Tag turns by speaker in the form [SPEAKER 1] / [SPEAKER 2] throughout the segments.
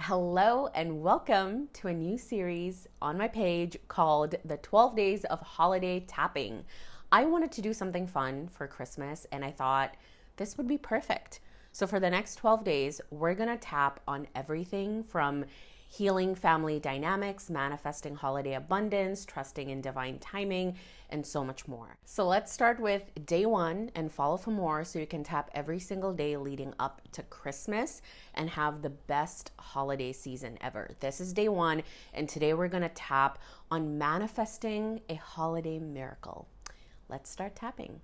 [SPEAKER 1] Hello and welcome to a new series on my page called the 12 Days of Holiday Tapping. I wanted to do something fun for Christmas and I thought this would be perfect. So for the next 12 days, we're going to tap on everything from healing family dynamics, manifesting holiday abundance, trusting in divine timing, and so much more. So let's start with day one and follow for more so you can tap every single day leading up to Christmas and have the best holiday season ever. This is day one, and today we're going to tap on manifesting a holiday miracle. Let's start tapping.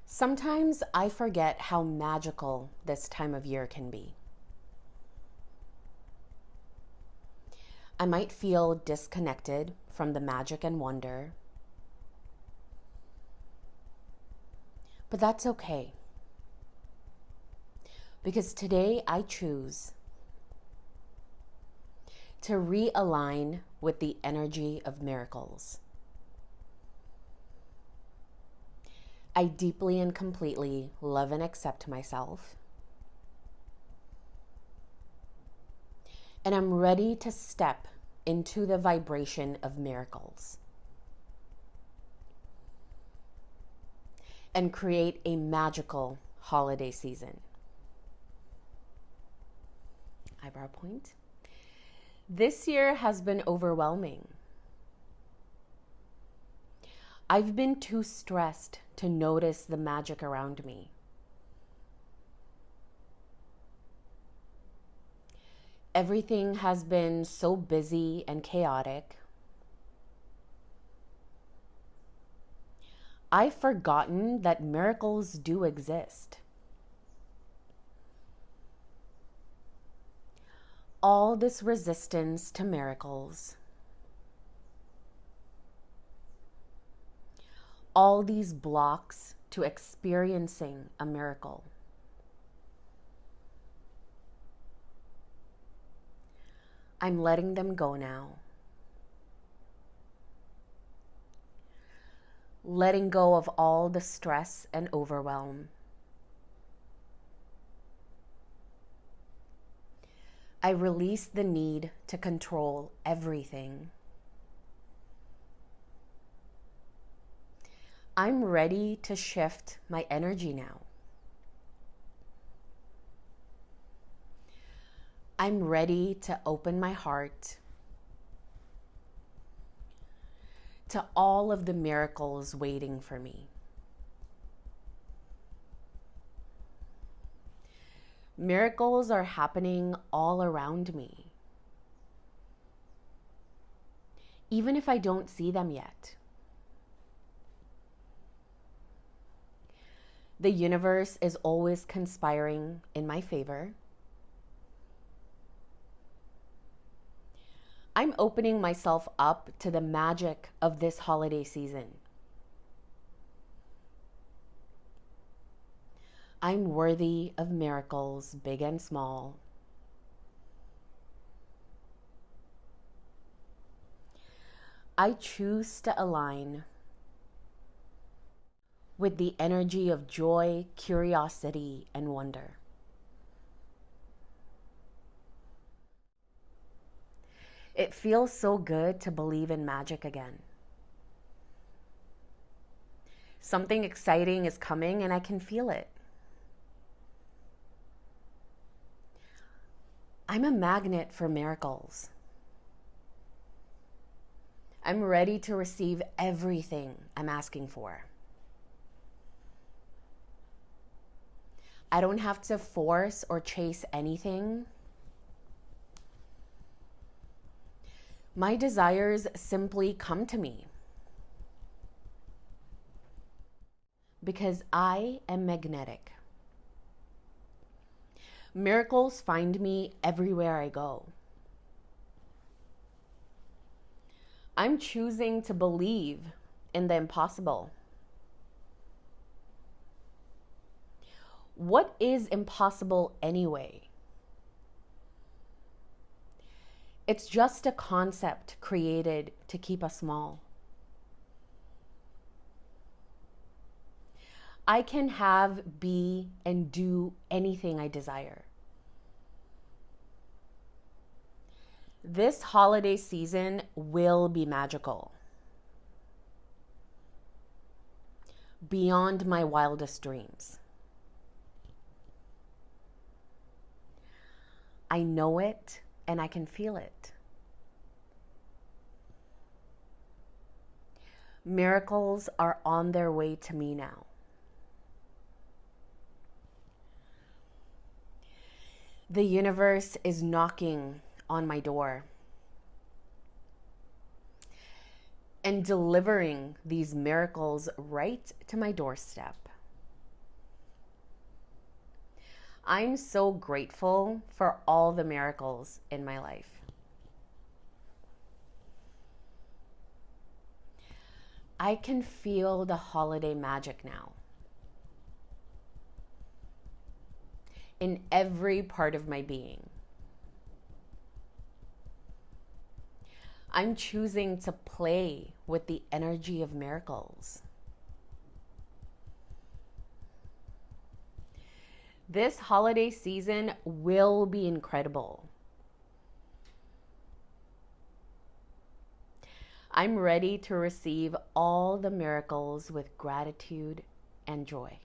[SPEAKER 1] Sometimes I forget how magical this time of year can be. I might feel disconnected from the magic and wonder, but that's okay. Because today I choose to realign with the energy of miracles. I deeply and completely love and accept myself. And I'm ready to step into the vibration of miracles and create a magical holiday season. Eyebrow point. This year has been overwhelming. I've been too stressed to notice the magic around me. Everything has been so busy and chaotic. I've forgotten that miracles do exist. All this resistance to miracles, all these blocks to experiencing a miracle, I'm letting them go now. Letting go of all the stress and overwhelm. I release the need to control everything. I'm ready to shift my energy now. I'm ready to open my heart to all of the miracles waiting for me. Miracles are happening all around me, even if I don't see them yet. The universe is always conspiring in my favor. I'm opening myself up to the magic of this holiday season. I'm worthy of miracles, big and small. I choose to align with the energy of joy, curiosity, and wonder. It feels so good to believe in magic again. Something exciting is coming and I can feel it. I'm a magnet for miracles. I'm ready to receive everything I'm asking for. I don't have to force or chase anything. My desires simply come to me because I am magnetic. Miracles find me everywhere I go. I'm choosing to believe in the impossible. What is impossible anyway? It's just a concept created to keep us small. I can have, be, and do anything I desire. This holiday season will be magical, beyond my wildest dreams. I know it and I can feel it. Miracles are on their way to me now. The universe is knocking on my door and delivering these miracles right to my doorstep. I'm so grateful for all the miracles in my life. I can feel the holiday magic now in every part of my being. I'm choosing to play with the energy of miracles. This holiday season will be incredible. I'm ready to receive all the miracles with gratitude and joy.